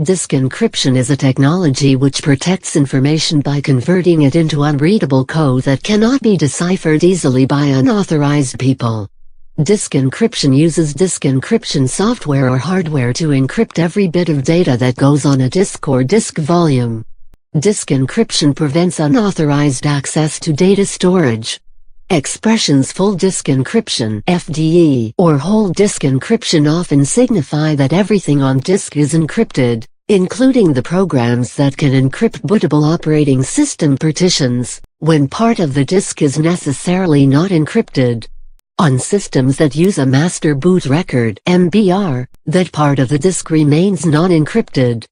Disk encryption is a technology which protects information by converting it into unreadable code that cannot be deciphered easily by unauthorized people. Disk encryption uses disk encryption software or hardware to encrypt every bit of data that goes on a disk or disk volume. Disk encryption prevents unauthorized access to data storage. Expressions full disk encryption (FDE) or whole disk encryption often signify that everything on disk is encrypted, including the programs that can encrypt bootable operating system partitions, when part of the disk is necessarily not encrypted. On systems that use a master boot record (MBR), that part of the disk remains non-encrypted.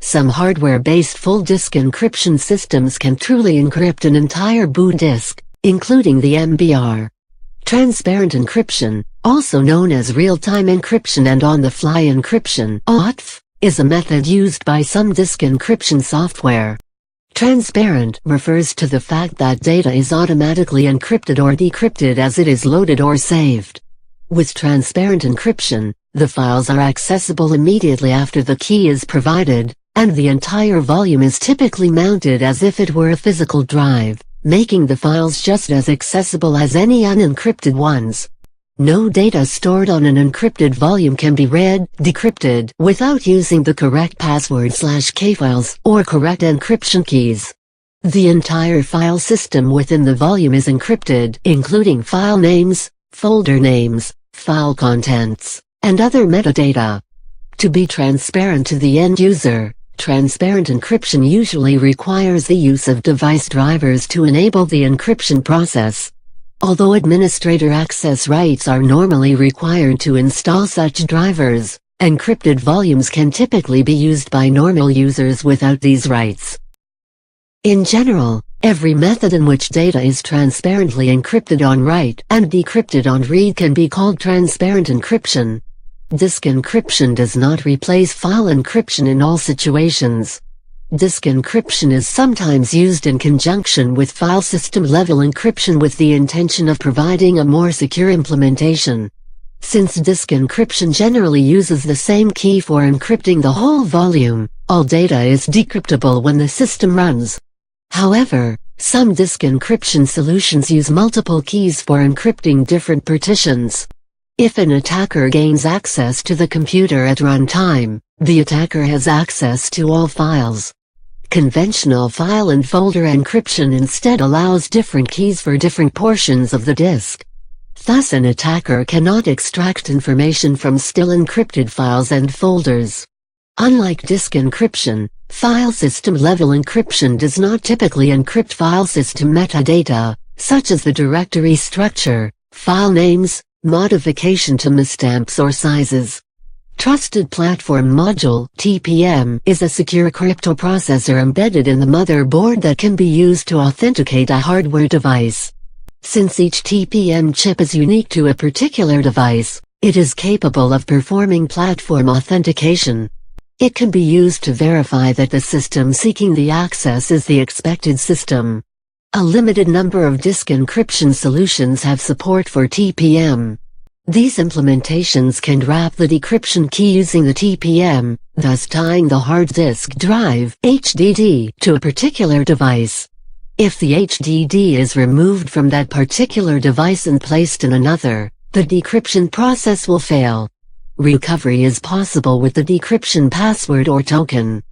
Some hardware-based full disk encryption systems can truly encrypt an entire boot disk, including the MBR. Transparent encryption, also known as real-time encryption and on-the-fly encryption (OTFE), is a method used by some disk encryption software. Transparent refers to the fact that data is automatically encrypted or decrypted as it is loaded or saved. With transparent encryption, the files are accessible immediately after the key is provided, and the entire volume is typically mounted as if it were a physical drive, making the files just as accessible as any unencrypted ones. No data stored on an encrypted volume can be read, decrypted, without using the correct password/key files or correct encryption keys. The entire file system within the volume is encrypted, including file names, folder names, file contents, and other metadata. To be transparent to the end user, transparent encryption usually requires the use of device drivers to enable the encryption process. Although administrator access rights are normally required to install such drivers, encrypted volumes can typically be used by normal users without these rights. In general, every method in which data is transparently encrypted on write and decrypted on read can be called transparent encryption. Disk encryption does not replace file encryption in all situations. Disk encryption is sometimes used in conjunction with file system-level encryption with the intention of providing a more secure implementation. Since disk encryption generally uses the same key for encrypting the whole volume, all data is decryptable when the system runs. However, some disk encryption solutions use multiple keys for encrypting different partitions. If an attacker gains access to the computer at runtime, the attacker has access to all files. Conventional file and folder encryption instead allows different keys for different portions of the disk. Thus an attacker cannot extract information from still encrypted files and folders. Unlike disk encryption, file system-level encryption does not typically encrypt file system metadata, such as the directory structure, file names, modification to timestamps or sizes. Trusted Platform Module (TPM) is a secure crypto processor embedded in the motherboard that can be used to authenticate a hardware device. Since each TPM chip is unique to a particular device, it is capable of performing platform authentication. It can be used to verify that the system seeking the access is the expected system. A limited number of disk encryption solutions have support for TPM. These implementations can wrap the decryption key using the TPM, thus tying the hard disk drive (HDD) to a particular device. If the HDD is removed from that particular device and placed in another, the decryption process will fail. Recovery is possible with the decryption password or token.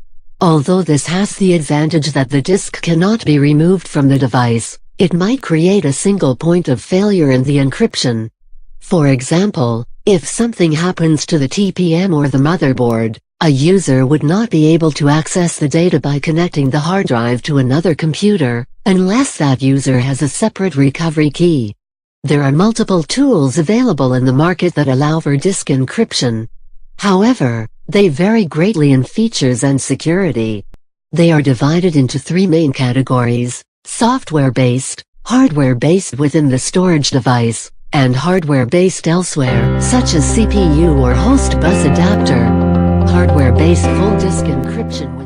Although this has the advantage that the disk cannot be removed from the device, it might create a single point of failure in the encryption. For example, if something happens to the TPM or the motherboard, a user would not be able to access the data by connecting the hard drive to another computer, unless that user has a separate recovery key. There are multiple tools available in the market that allow for disk encryption. However, they vary greatly in features and security. They are divided into three main categories: software-based, hardware-based within the storage device, and hardware-based elsewhere, such as CPU or host bus adapter. Hardware-based full disk encryption with